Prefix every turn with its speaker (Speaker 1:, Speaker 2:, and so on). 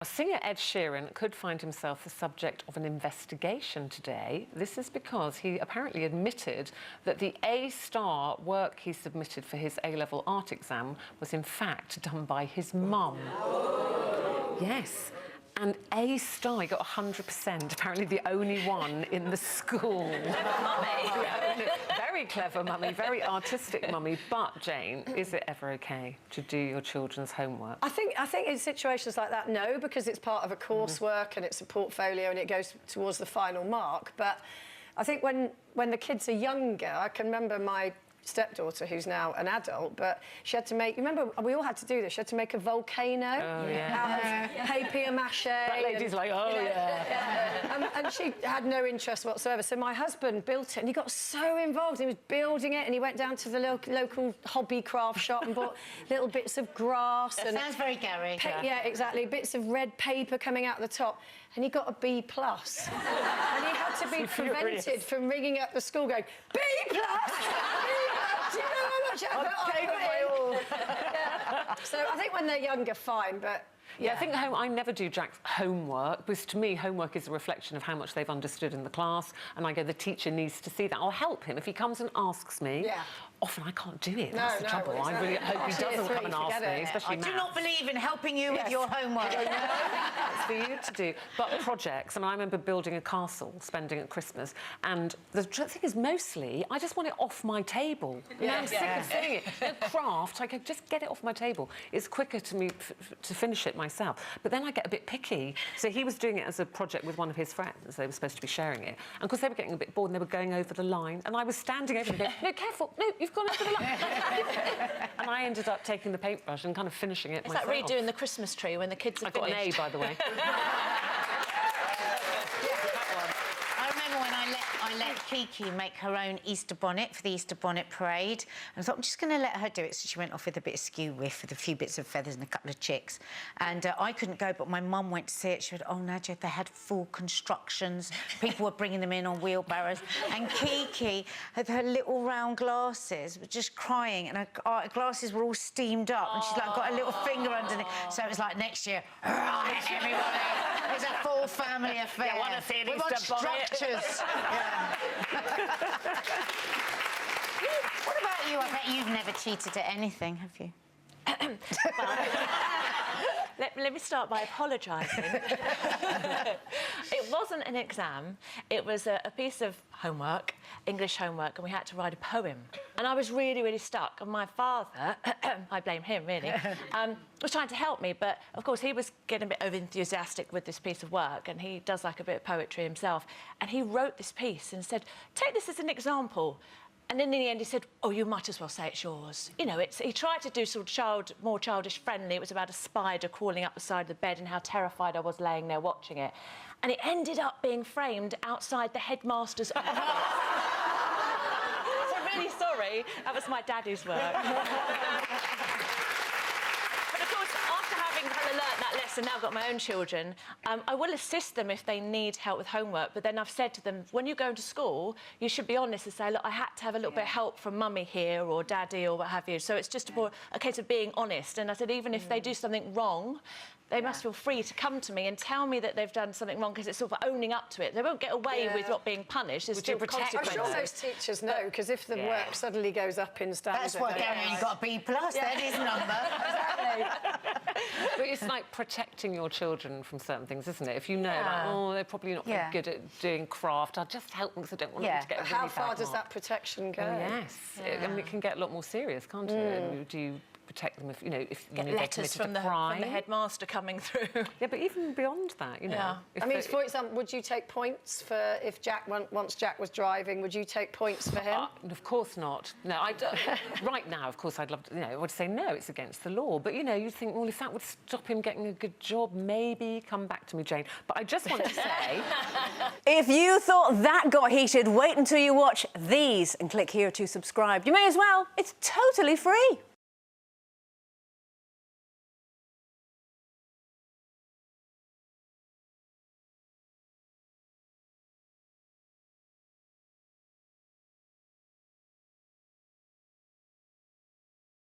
Speaker 1: Singer Ed Sheeran could find himself the subject of an investigation today. This is because he apparently admitted that the A-star work he submitted for his A-level art exam was in fact done by his mum. Yes. And A-star, he got 100%, apparently the only one in the school. Mummy. Very clever mummy, very artistic mummy. But, Jane, is it ever OK to do your children's homework?
Speaker 2: I think in situations like that, no, because it's part of a coursework and it's a portfolio and it goes towards the final mark. But I think when the kids are younger, I can remember my stepdaughter, who's now an adult, but she had to make, you remember, we all had to do this, she had to make a volcano out of papier-mâché.
Speaker 1: That lady's like, oh,
Speaker 2: and she had no interest whatsoever. So my husband built it and he got so involved. He was building it and he went down to the local hobby craft shop and bought little bits of grass.
Speaker 3: That sounds very Gary.
Speaker 2: Yeah, exactly. Bits of red paper coming out the top. And he got a B+. And he had to be prevented from ringing up the school going, B+! Do you know how much effort I put in? Yeah. So I think when they're younger, fine, but...
Speaker 1: Yeah, I think I never do Jack's homework, because to me, homework is a reflection of how much they've understood in the class, and I go, the teacher needs to see that. I'll help him if he comes and asks me. Yeah. Often I can't do it, that's the trouble.
Speaker 2: Well,
Speaker 1: I really hope he doesn't come and ask me, especially maths.
Speaker 3: I do not believe in helping you with your homework.
Speaker 1: That's for you to do. But projects, I mean, I remember building a castle, spending at Christmas, and the thing is, mostly, I just want it off my table. You know, I'm sick of seeing it. The craft, I could just get it off my table. It's quicker to me to finish it myself. But then I get a bit picky. So he was doing it as a project with one of his friends. They were supposed to be sharing it. And of course, they were getting a bit bored and they were going over the line. And I was standing over them going, no, careful, no, you've gone over the line. And I ended up taking the paintbrush and kind of finishing it myself.
Speaker 3: Is that redoing the Christmas tree when the kids have finished?
Speaker 1: I got an A, by the way.
Speaker 3: I remember when I let Kiki make her own Easter bonnet for the Easter bonnet parade. And I thought, I'm just going to let her do it. So she went off with a bit of skew whiff with a few bits of feathers and a couple of chicks. And I couldn't go, but my mum went to see it. She went, oh, Nadia, they had full constructions. People were bringing them in on wheelbarrows. And Kiki had her little round glasses, was just crying. And her glasses were all steamed up. And she's like, got a little finger underneath. So it was like, next year, right, everybody, it's a full family affair.
Speaker 1: You want to see an
Speaker 3: we want
Speaker 1: Easter bonnet?
Speaker 3: structures. What about you? I bet you've never cheated at anything, have you?
Speaker 4: Let me start by apologising. It wasn't an exam. It was a piece of homework, English homework, and we had to write a poem. And I was really, really stuck. And my father, I blame him, really, was trying to help me. But, of course, he was getting a bit over-enthusiastic with this piece of work, and he does, like, a bit of poetry himself. And he wrote this piece and said, take this as an example. And then in the end, he said, oh, you might as well say it's yours. You know, he tried to do sort of more childish friendly. It was about a spider crawling up the side of the bed and how terrified I was laying there watching it. And it ended up being framed outside the headmaster's office. So really sorry, that was my daddy's work. Having learnt that lesson, now I've got my own children, I will assist them if they need help with homework, but then I've said to them, when you go into school, you should be honest and say, look, I had to have a little bit of help from mummy here or daddy or what have you. So it's just a case of being honest. And I said, even if they do something wrong, they must feel free to come to me and tell me that they've done something wrong, because it's sort of owning up to it. They won't get away with not being punished. There's still consequences.
Speaker 2: I'm sure most teachers know, because if the work suddenly goes up in standards...
Speaker 3: That's what Gary got a B+, that is number.
Speaker 2: Exactly.
Speaker 1: But it's like protecting your children from certain things, isn't it? If you know, like, oh, they're probably not very good at doing craft, I'll just help them because I don't want them to get a really
Speaker 2: How far
Speaker 1: bad
Speaker 2: does
Speaker 1: mark.
Speaker 2: that protection go?
Speaker 1: Oh, yes. I mean, it can get a lot more serious, can't it? Do you protect them if, you know, if you know,
Speaker 4: letters from the headmaster coming through.
Speaker 1: Yeah, but even beyond that, you know.
Speaker 2: I mean, for example, would you take points for if once Jack was driving, would you take points for him?
Speaker 1: Of course not. No, I don't. Right now, of course, I'd love to, you know, I would say no, it's against the law. But, you know, you'd think, well, if that would stop him getting a good job, maybe come back to me, Jane. But I just want to say...
Speaker 5: If you thought that got heated, wait until you watch these and click here to subscribe. You may as well. It's totally free.